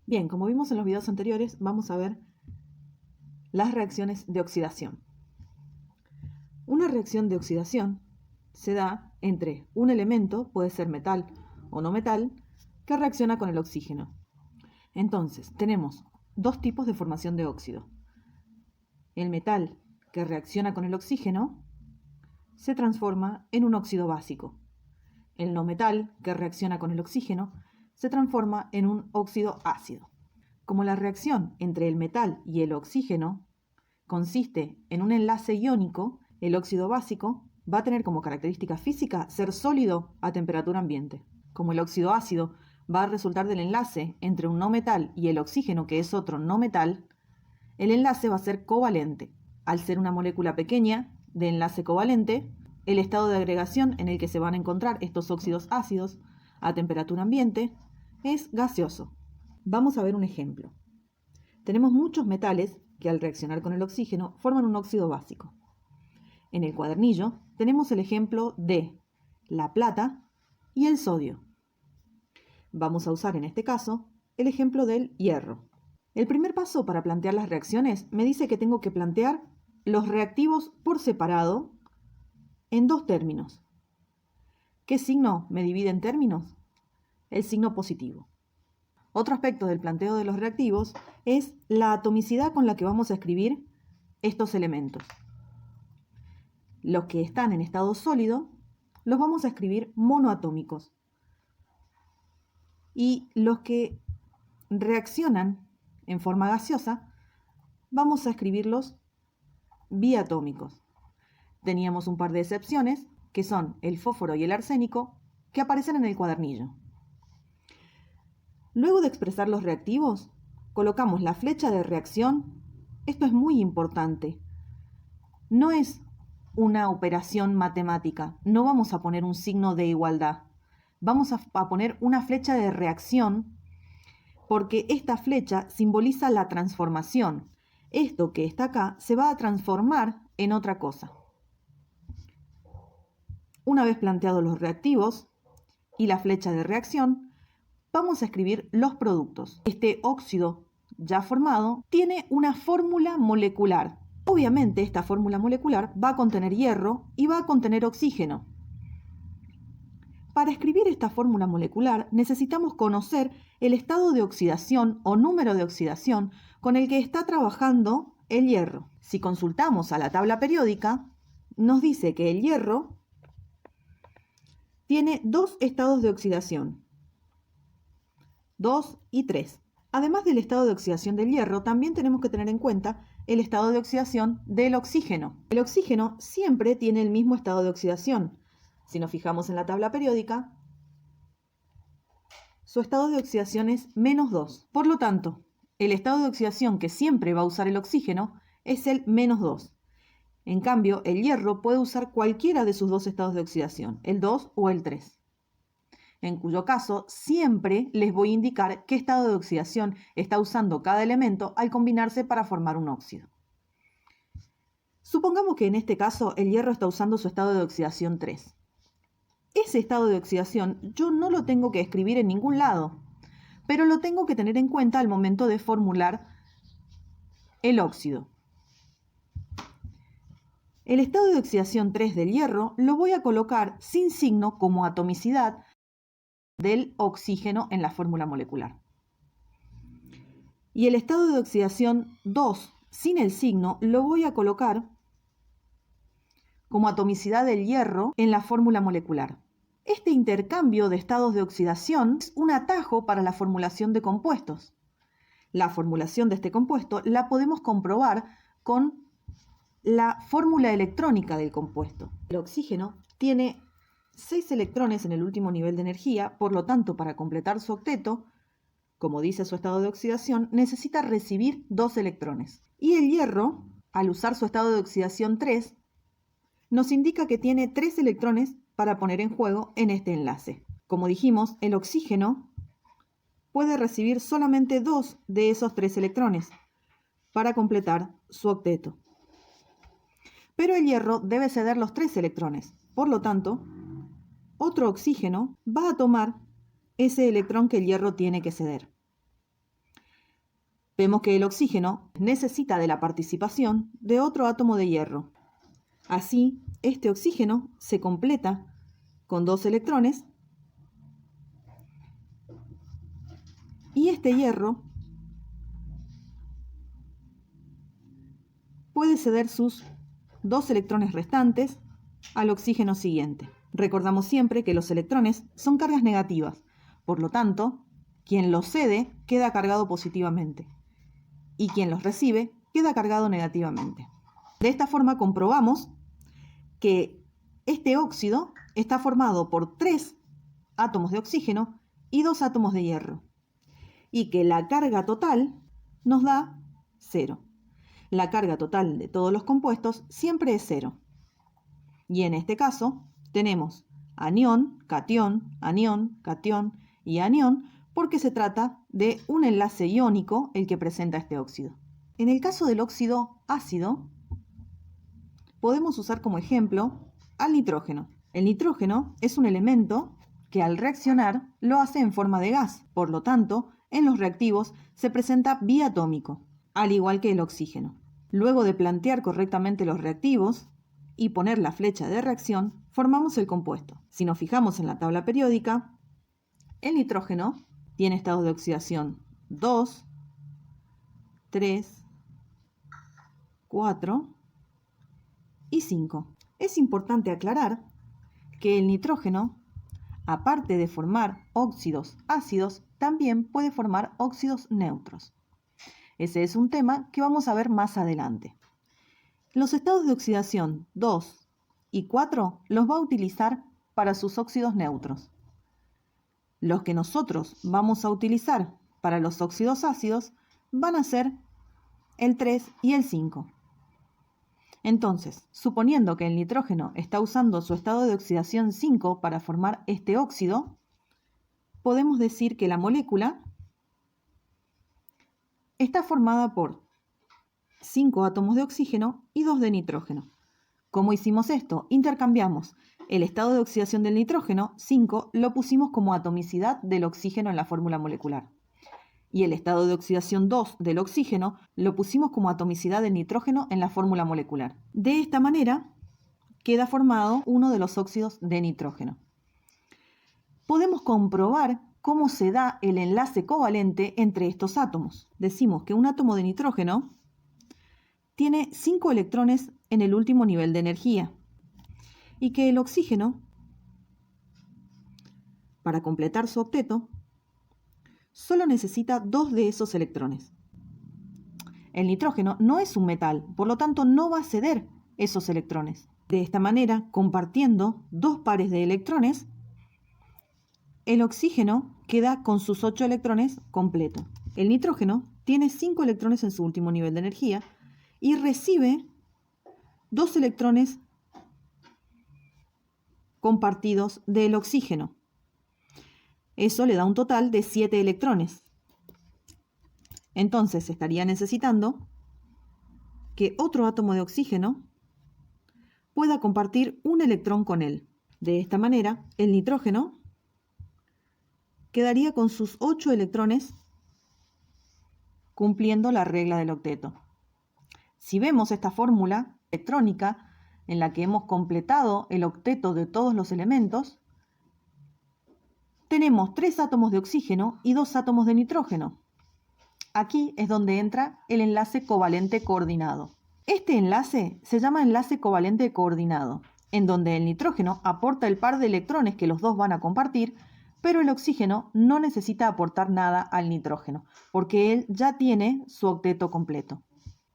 Bien, como vimos en los videos anteriores, vamos a ver las reacciones de oxidación. Una reacción de oxidación se da entre un elemento, puede ser metal o no metal, que reacciona con el oxígeno. Entonces, tenemos dos tipos de formación de óxido. El metal que reacciona con el oxígeno se transforma en un óxido básico. El no metal que reacciona con el oxígeno se transforma en un óxido ácido. Como la reacción entre el metal y el oxígeno consiste en un enlace iónico, el óxido básico va a tener como característica física ser sólido a temperatura ambiente. Como el óxido ácido va a resultar del enlace entre un no metal y el oxígeno, que es otro no metal, el enlace va a ser covalente. Al ser una molécula pequeña de enlace covalente, el estado de agregación en el que se van a encontrar estos óxidos ácidos a temperatura ambiente es gaseoso. Vamos a ver un ejemplo. Tenemos muchos metales que al reaccionar con el oxígeno forman un óxido básico. En el cuadernillo tenemos el ejemplo de la plata y el sodio. Vamos a usar en este caso el ejemplo del hierro. El primer paso para plantear las reacciones me dice que tengo que plantear los reactivos por separado en dos términos. ¿Qué signo me divide en términos? El signo positivo. Otro aspecto del planteo de los reactivos es la atomicidad con la que vamos a escribir estos elementos. Los que están en estado sólido los vamos a escribir monoatómicos. Y los que reaccionan en forma gaseosa vamos a escribirlos biatómicos. Teníamos un par de excepciones, que son el fósforo y el arsénico, que aparecen en el cuadernillo. Luego de expresar los reactivos, colocamos la flecha de reacción. Esto es muy importante. No es una operación matemática. No vamos a poner un signo de igualdad. Vamos a poner una flecha de reacción porque esta flecha simboliza la transformación. Esto que está acá se va a transformar en otra cosa. Una vez planteados los reactivos y la flecha de reacción, vamos a escribir los productos. Este óxido ya formado tiene una fórmula molecular. Obviamente esta fórmula molecular va a contener hierro y va a contener oxígeno. Para escribir esta fórmula molecular necesitamos conocer el estado de oxidación o número de oxidación con el que está trabajando el hierro. Si consultamos a la tabla periódica, nos dice que el hierro tiene dos estados de oxidación, 2 y 3. Además del estado de oxidación del hierro, también tenemos que tener en cuenta el estado de oxidación del oxígeno. El oxígeno siempre tiene el mismo estado de oxidación. Si nos fijamos en la tabla periódica, su estado de oxidación es -2. Por lo tanto, el estado de oxidación que siempre va a usar el oxígeno es el -2. En cambio, el hierro puede usar cualquiera de sus dos estados de oxidación, el 2 o el 3. En cuyo caso, siempre les voy a indicar qué estado de oxidación está usando cada elemento al combinarse para formar un óxido. Supongamos que en este caso el hierro está usando su estado de oxidación 3. Ese estado de oxidación yo no lo tengo que escribir en ningún lado, pero lo tengo que tener en cuenta al momento de formular el óxido. El estado de oxidación 3 del hierro lo voy a colocar sin signo como atomicidad del oxígeno en la fórmula molecular. Y el estado de oxidación 2 sin el signo lo voy a colocar como atomicidad del hierro en la fórmula molecular. Este intercambio de estados de oxidación es un atajo para la formulación de compuestos. La formulación de este compuesto la podemos comprobar con la fórmula electrónica del compuesto. El oxígeno tiene 6 electrones en el último nivel de energía, por lo tanto, para completar su octeto, como dice su estado de oxidación, necesita recibir 2 electrones. Y el hierro, al usar su estado de oxidación 3, nos indica que tiene 3 electrones para poner en juego en este enlace. Como dijimos, el oxígeno puede recibir solamente 2 de esos 3 electrones para completar su octeto. Pero el hierro debe ceder los 3 electrones. Por lo tanto, otro oxígeno va a tomar ese electrón que el hierro tiene que ceder. Vemos que el oxígeno necesita de la participación de otro átomo de hierro. Así, este oxígeno se completa con 2 electrones y este hierro puede ceder sus 2 electrones restantes al oxígeno siguiente. Recordamos siempre que los electrones son cargas negativas, por lo tanto, quien los cede queda cargado positivamente y quien los recibe queda cargado negativamente. De esta forma comprobamos que este óxido está formado por 3 átomos de oxígeno y 2 átomos de hierro, y que la carga total nos da 0. La carga total de todos los compuestos siempre es 0. Y en este caso tenemos anión, catión y anión, porque se trata de un enlace iónico el que presenta este óxido. En el caso del óxido ácido, podemos usar como ejemplo al nitrógeno. El nitrógeno es un elemento que al reaccionar lo hace en forma de gas. Por lo tanto, en los reactivos se presenta biatómico, al igual que el oxígeno. Luego de plantear correctamente los reactivos y poner la flecha de reacción, formamos el compuesto. Si nos fijamos en la tabla periódica, el nitrógeno tiene estados de oxidación 2, 3, 4 y 5. Es importante aclarar que el nitrógeno, aparte de formar óxidos ácidos, también puede formar óxidos neutros. Ese es un tema que vamos a ver más adelante. Los estados de oxidación 2 y 4 los va a utilizar para sus óxidos neutros. Los que nosotros vamos a utilizar para los óxidos ácidos van a ser el 3 y el 5. Entonces, suponiendo que el nitrógeno está usando su estado de oxidación 5 para formar este óxido, podemos decir que la molécula está formada por 5 átomos de oxígeno y 2 de nitrógeno. ¿Cómo hicimos esto? Intercambiamos el estado de oxidación del nitrógeno, 5, lo pusimos como atomicidad del oxígeno en la fórmula molecular. Y el estado de oxidación 2 del oxígeno lo pusimos como atomicidad del nitrógeno en la fórmula molecular. De esta manera queda formado uno de los óxidos de nitrógeno. Podemos comprobar cómo se da el enlace covalente entre estos átomos. Decimos que un átomo de nitrógeno tiene 5 electrones en el último nivel de energía y que el oxígeno, para completar su octeto, solo necesita 2 de esos electrones. El nitrógeno no es un metal, por lo tanto no va a ceder esos electrones. De esta manera, compartiendo 2 pares de electrones, el oxígeno queda con sus 8 electrones completo. El nitrógeno tiene 5 electrones en su último nivel de energía y recibe 2 electrones compartidos del oxígeno. Eso le da un total de 7 electrones. Entonces estaría necesitando que otro átomo de oxígeno pueda compartir un electrón con él. De esta manera, el nitrógeno quedaría con sus 8 electrones cumpliendo la regla del octeto. Si vemos esta fórmula electrónica en la que hemos completado el octeto de todos los elementos, tenemos 3 átomos de oxígeno y 2 átomos de nitrógeno. Aquí es donde entra el enlace covalente coordinado. Este enlace se llama enlace covalente coordinado, en donde el nitrógeno aporta el par de electrones que los dos van a compartir, pero el oxígeno no necesita aportar nada al nitrógeno, porque él ya tiene su octeto completo.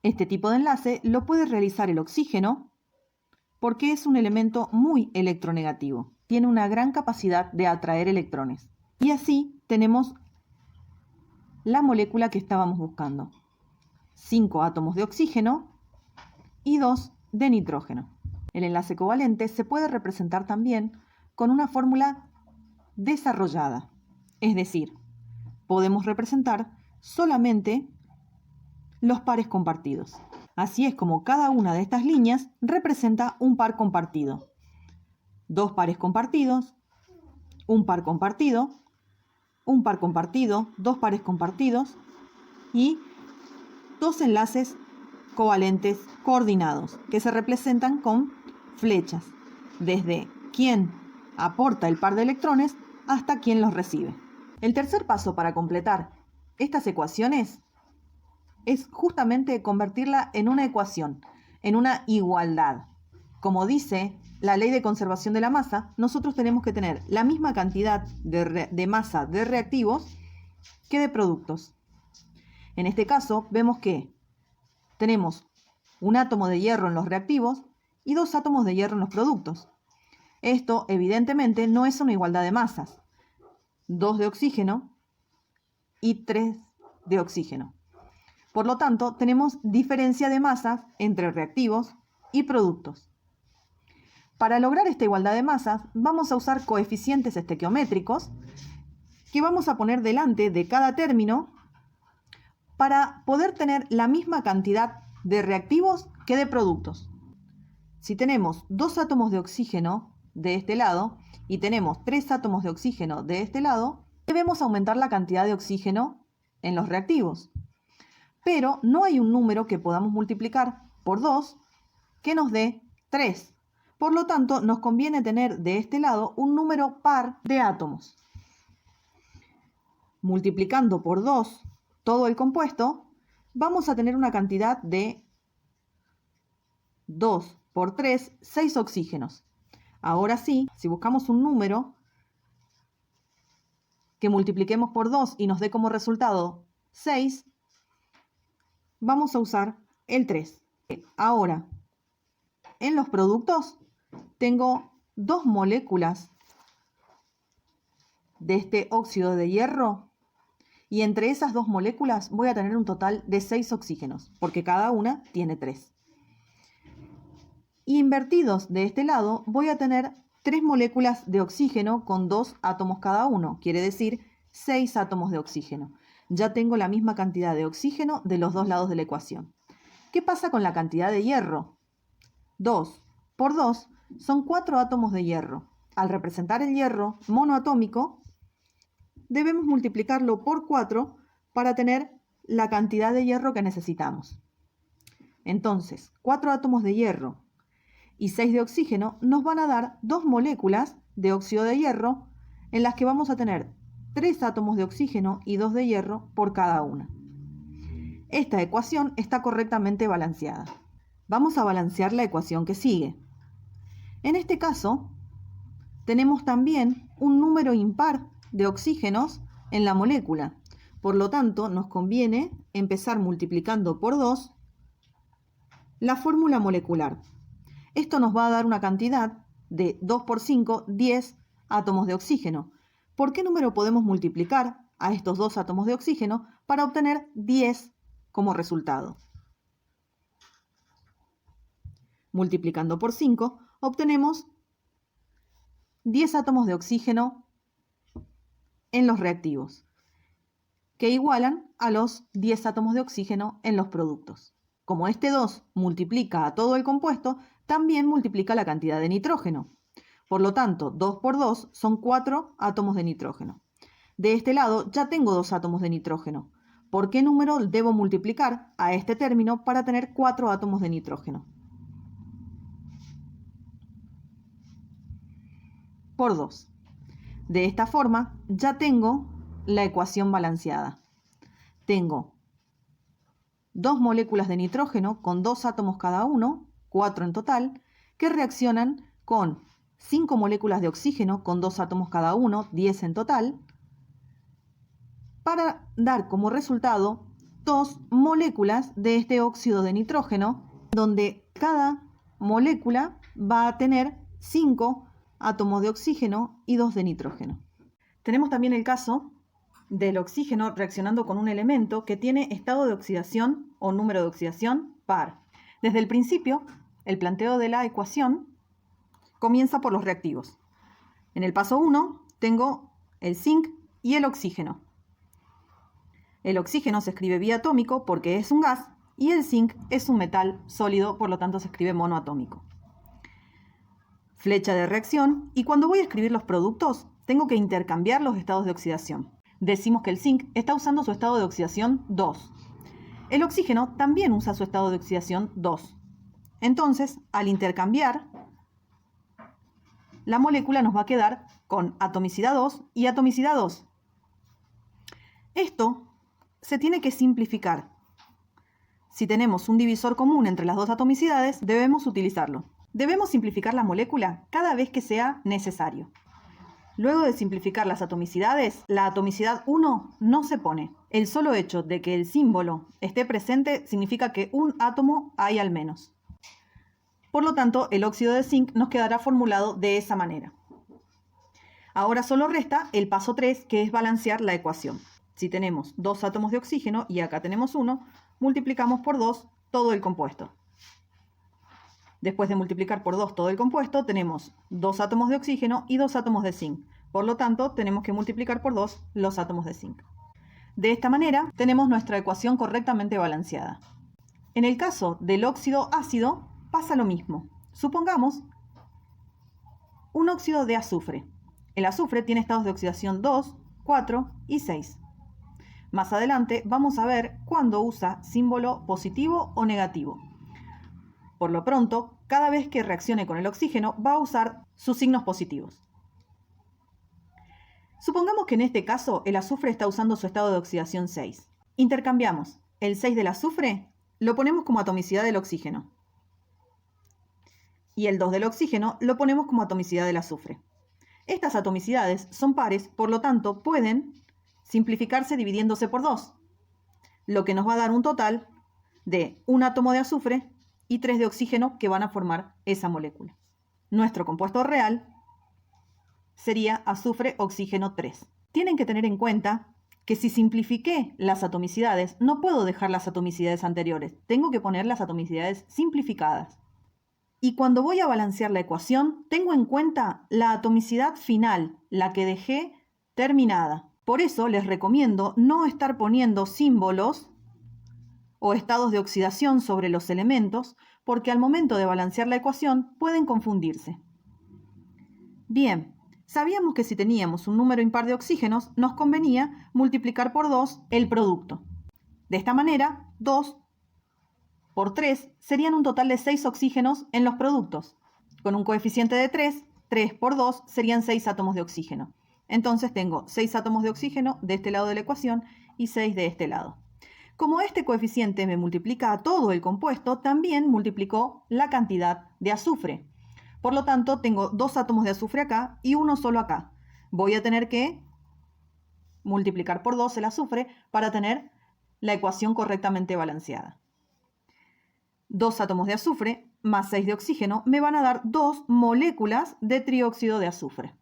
Este tipo de enlace lo puede realizar el oxígeno porque es un elemento muy electronegativo. Tiene una gran capacidad de atraer electrones. Y así tenemos la molécula que estábamos buscando. 5 átomos de oxígeno y 2 de nitrógeno. El enlace covalente se puede representar también con una fórmula desarrollada. Es decir, podemos representar solamente los pares compartidos. Así es como cada una de estas líneas representa un par compartido. 2 pares compartidos, un par compartido, un par compartido, 2 pares compartidos y dos enlaces covalentes coordinados, que se representan con flechas, desde quien aporta el par de electrones hasta quien los recibe. El tercer paso para completar estas ecuaciones es justamente convertirla en una ecuación, en una igualdad. Como dice la ley de conservación de la masa, nosotros tenemos que tener la misma cantidad de masa de reactivos que de productos. En este caso, vemos que tenemos un átomo de hierro en los reactivos y 2 átomos de hierro en los productos. Esto, evidentemente, no es una igualdad de masas. 2 de oxígeno y 3 de oxígeno. Por lo tanto, tenemos diferencia de masas entre reactivos y productos. Para lograr esta igualdad de masas, vamos a usar coeficientes estequiométricos que vamos a poner delante de cada término para poder tener la misma cantidad de reactivos que de productos. Si tenemos 2 átomos de oxígeno de este lado y tenemos 3 átomos de oxígeno de este lado, debemos aumentar la cantidad de oxígeno en los reactivos. Pero no hay un número que podamos multiplicar por 2 que nos dé 3. Por lo tanto, nos conviene tener de este lado un número par de átomos. Multiplicando por 2 todo el compuesto, vamos a tener una cantidad de 2 por 3, 6 oxígenos. Ahora sí, si buscamos un número que multipliquemos por 2 y nos dé como resultado 6, vamos a usar el 3. Ahora, en los productos tengo 2 moléculas de este óxido de hierro y entre esas 2 moléculas voy a tener un total de 6 oxígenos, porque cada una tiene 3. Invertidos de este lado voy a tener 3 moléculas de oxígeno con 2 átomos cada uno, quiere decir 6 átomos de oxígeno. Ya tengo la misma cantidad de oxígeno de los dos lados de la ecuación. ¿Qué pasa con la cantidad de hierro? 2 por 2 son 4 átomos de hierro. Al representar el hierro monoatómico, debemos multiplicarlo por 4 para tener la cantidad de hierro que necesitamos. Entonces, 4 átomos de hierro y 6 de oxígeno nos van a dar 2 moléculas de óxido de hierro en las que vamos a tener 3 átomos de oxígeno y 2 de hierro por cada una. Esta ecuación está correctamente balanceada. Vamos a balancear la ecuación que sigue. En este caso, tenemos también un número impar de oxígenos en la molécula. Por lo tanto, nos conviene empezar multiplicando por 2 la fórmula molecular. Esto nos va a dar una cantidad de 2 por 5, 10 átomos de oxígeno. ¿Por qué número podemos multiplicar a estos 2 átomos de oxígeno para obtener 10 como resultado? Multiplicando por 5, obtenemos 10 átomos de oxígeno en los reactivos, que igualan a los 10 átomos de oxígeno en los productos. Como este 2 multiplica a todo el compuesto, también multiplica la cantidad de nitrógeno. Por lo tanto, 2 por 2 son 4 átomos de nitrógeno. De este lado ya tengo 2 átomos de nitrógeno. ¿Por qué número debo multiplicar a este término para tener 4 átomos de nitrógeno? Por 2. De esta forma ya tengo la ecuación balanceada. Tengo 2 moléculas de nitrógeno con 2 átomos cada uno, 4 en total, que reaccionan con 5 moléculas de oxígeno con 2 átomos cada uno, 10 en total, para dar como resultado 2 moléculas de este óxido de nitrógeno, donde cada molécula va a tener 5 átomos de oxígeno y 2 de nitrógeno. Tenemos también el caso del oxígeno reaccionando con un elemento que tiene estado de oxidación o número de oxidación par. Desde el principio, el planteo de la ecuación comienza por los reactivos. En el paso 1 tengo el zinc y el oxígeno. El oxígeno se escribe biatómico porque es un gas y el zinc es un metal sólido, por lo tanto se escribe monoatómico. Flecha de reacción, y cuando voy a escribir los productos, tengo que intercambiar los estados de oxidación. Decimos que el zinc está usando su estado de oxidación 2. El oxígeno también usa su estado de oxidación 2. Entonces, al intercambiar, la molécula nos va a quedar con atomicidad 2 y atomicidad 2. Esto se tiene que simplificar. Si tenemos un divisor común entre las dos atomicidades, debemos utilizarlo. Debemos simplificar la molécula cada vez que sea necesario. Luego de simplificar las atomicidades, la atomicidad 1 no se pone. El solo hecho de que el símbolo esté presente significa que un átomo hay al menos. Por lo tanto, el óxido de zinc nos quedará formulado de esa manera. Ahora solo resta el paso 3, que es balancear la ecuación. Si tenemos 2 átomos de oxígeno y acá tenemos 1, multiplicamos por 2 todo el compuesto. Después de multiplicar por 2 todo el compuesto, tenemos 2 átomos de oxígeno y 2 átomos de zinc. Por lo tanto, tenemos que multiplicar por 2 los átomos de zinc. De esta manera, tenemos nuestra ecuación correctamente balanceada. En el caso del óxido ácido, pasa lo mismo. Supongamos un óxido de azufre. El azufre tiene estados de oxidación 2, 4 y 6. Más adelante vamos a ver cuándo usa símbolo positivo o negativo. Por lo pronto, cada vez que reaccione con el oxígeno va a usar sus signos positivos. Supongamos que en este caso el azufre está usando su estado de oxidación 6. Intercambiamos el 6 del azufre, lo ponemos como atomicidad del oxígeno. Y el 2 del oxígeno lo ponemos como atomicidad del azufre. Estas atomicidades son pares, por lo tanto pueden simplificarse dividiéndose por 2, lo que nos va a dar un total de un átomo de azufre y 3 de oxígeno que van a formar esa molécula. Nuestro compuesto real sería azufre-oxígeno 3. Tienen que tener en cuenta que si simplifiqué las atomicidades, no puedo dejar las atomicidades anteriores, tengo que poner las atomicidades simplificadas. Y cuando voy a balancear la ecuación, tengo en cuenta la atomicidad final, la que dejé terminada. Por eso les recomiendo no estar poniendo símbolos o estados de oxidación sobre los elementos, porque al momento de balancear la ecuación pueden confundirse. Bien, sabíamos que si teníamos un número impar de oxígenos, nos convenía multiplicar por 2 el producto. De esta manera, 2 por 3 serían un total de 6 oxígenos en los productos. Con un coeficiente de 3, 3 por 2 serían 6 átomos de oxígeno. Entonces tengo 6 átomos de oxígeno de este lado de la ecuación y 6 de este lado. Como este coeficiente me multiplica a todo el compuesto, también multiplicó la cantidad de azufre. Por lo tanto, tengo 2 átomos de azufre acá y uno solo acá. Voy a tener que multiplicar por 2 el azufre para tener la ecuación correctamente balanceada. 2 átomos de azufre más 6 de oxígeno me van a dar 2 moléculas de trióxido de azufre.